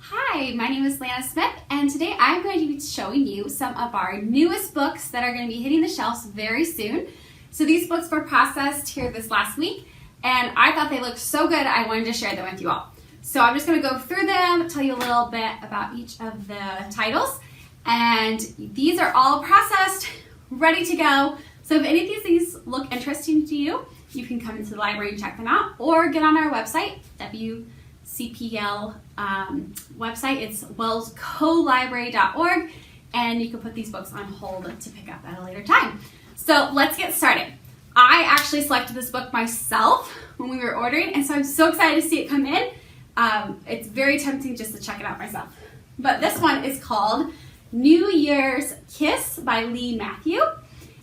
Hi, my name is Lana Smith, and today I'm going to be showing you some of our newest books that are going to be hitting the shelves very soon. So these books were processed here this last week, and I thought they looked so good I wanted to share them with you all. So I'm just going to go through them, tell you a little bit about each of the titles, and these are all processed, ready to go. So if any of these look interesting to you, you can come into the library and check them out, or get on our website, WCPL website. It's wellscolibrary.org, and you can put these books on hold to pick up at a later time. So let's get started. I actually selected this book myself when we were ordering, and so I'm so excited to see it come in. It's very tempting just to check it out myself. But this one is called New Year's Kiss by Lee Matthew.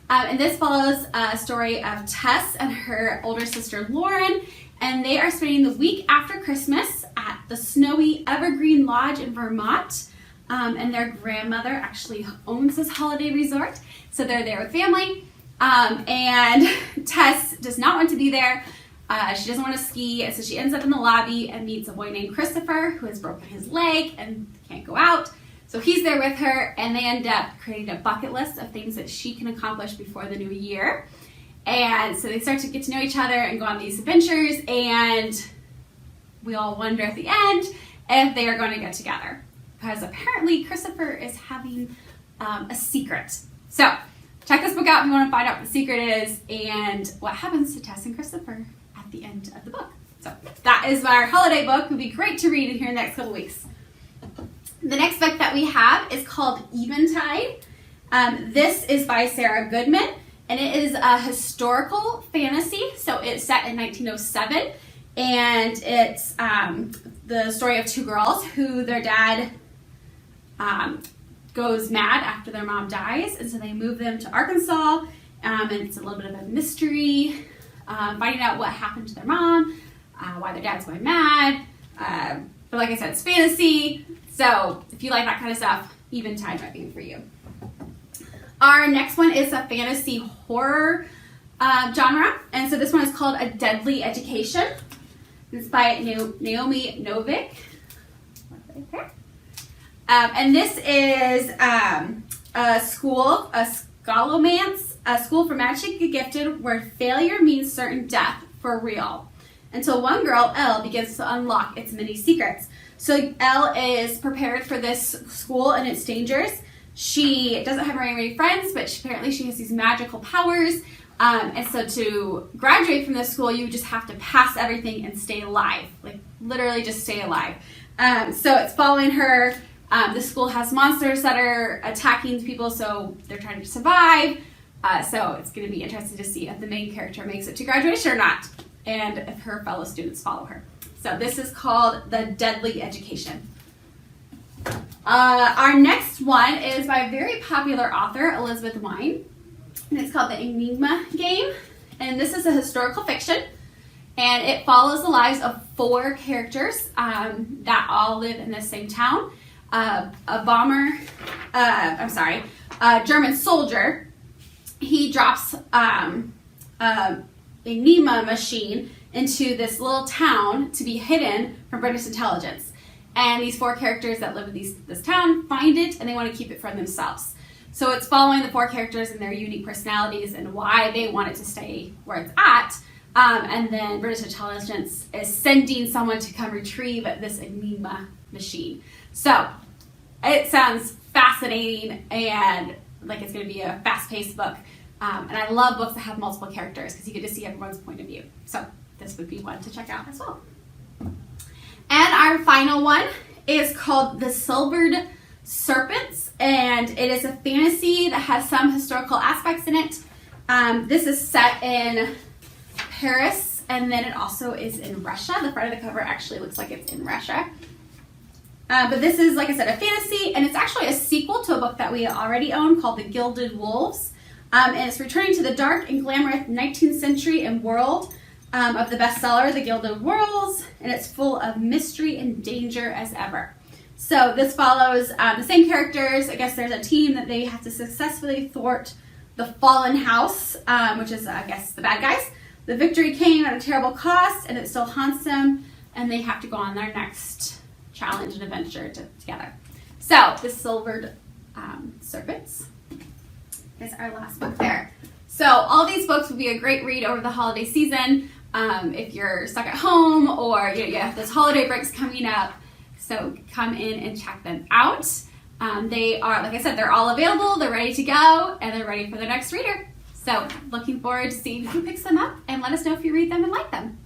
And this follows a story of Tess and her older sister Lauren, and they are spending the week after Christmas at the snowy Evergreen Lodge in Vermont. And their grandmother actually owns this holiday resort, so they're there with family. And Tess does not want to be there. She doesn't want to ski, and so she ends up in the lobby and meets a boy named Christopher who has broken his leg and can't go out. So he's there with her, and they end up creating a bucket list of things that she can accomplish before the new year. And so they start to get to know each other and go on these adventures, and we all wonder at the end if they are going to get together, because apparently Christopher is having a secret. So check this book out if you want to find out what the secret is and what happens to Tess and Christopher at the end of the book. So that is our holiday book. It would be great to read in here in the next couple weeks. The next book that we have is called Eventide. This is by Sarah Goodman, and it is a historical fantasy. So it's set in 1907, and it's the story of two girls who their dad goes mad after their mom dies, and so they move them to Arkansas, and it's a little bit of a mystery, finding out what happened to their mom, why their dad's going mad. But like I said, it's fantasy, so if you like that kind of stuff, Eventide might be for you. Our next one is a fantasy horror genre, and so this one is called A Deadly Education. It's by Naomi Novik. And this is a school, a scholomance, a school for magically gifted, where failure means certain death for real, until one girl, Elle, begins to unlock its many secrets. So Elle is prepared for this school and its dangers. She doesn't have very many friends, but apparently she has these magical powers. And so to graduate from this school, you just have to pass everything and stay alive. Like, literally just stay alive. So it's following her. The school has monsters that are attacking people, so they're trying to survive. So it's going to be interesting to see if the main character makes it to graduation or not, and if her fellow students follow her. So this is called The Deadly Education. Our next one is by a very popular author, Elizabeth Wine, and it's called The Enigma Game. And this is a historical fiction, and it follows the lives of four characters that all live in the same town. A German soldier, he drops Enigma machine into this little town to be hidden from British intelligence. And these four characters that live in this town find it, and they want to keep it for themselves. So it's following the four characters and their unique personalities and why they want it to stay where it's at. And then British intelligence is sending someone to come retrieve this Enigma machine. So it sounds fascinating and like it's going to be a fast-paced book. And I love books that have multiple characters because you get to see everyone's point of view. So this would be one to check out as well. And our final one is called The Silvered Serpents, and it is a fantasy that has some historical aspects in it. This is set in Paris, and then it also is in Russia. The front of the cover actually looks like it's in Russia. But this is, like I said, a fantasy, and it's actually a sequel to a book that we already own called The Gilded Wolves. And it's returning to the dark and glamorous 19th century and world of the bestseller, The Gilded Wolves, and it's full of mystery and danger as ever. So this follows the same characters. I guess there's a team that they have to successfully thwart the fallen house, which is, I guess, the bad guys. The victory came at a terrible cost, and it still haunts them, and they have to go on their next challenge and adventure together. So the Silvered Serpents is our last book there. So all these books would be a great read over the holiday season if you're stuck at home or you have those holiday breaks coming up. So come in and check them out. They are, like I said, they're all available, they're ready to go, and they're ready for the next reader. So looking forward to seeing who picks them up, and let us know if you read them and like them.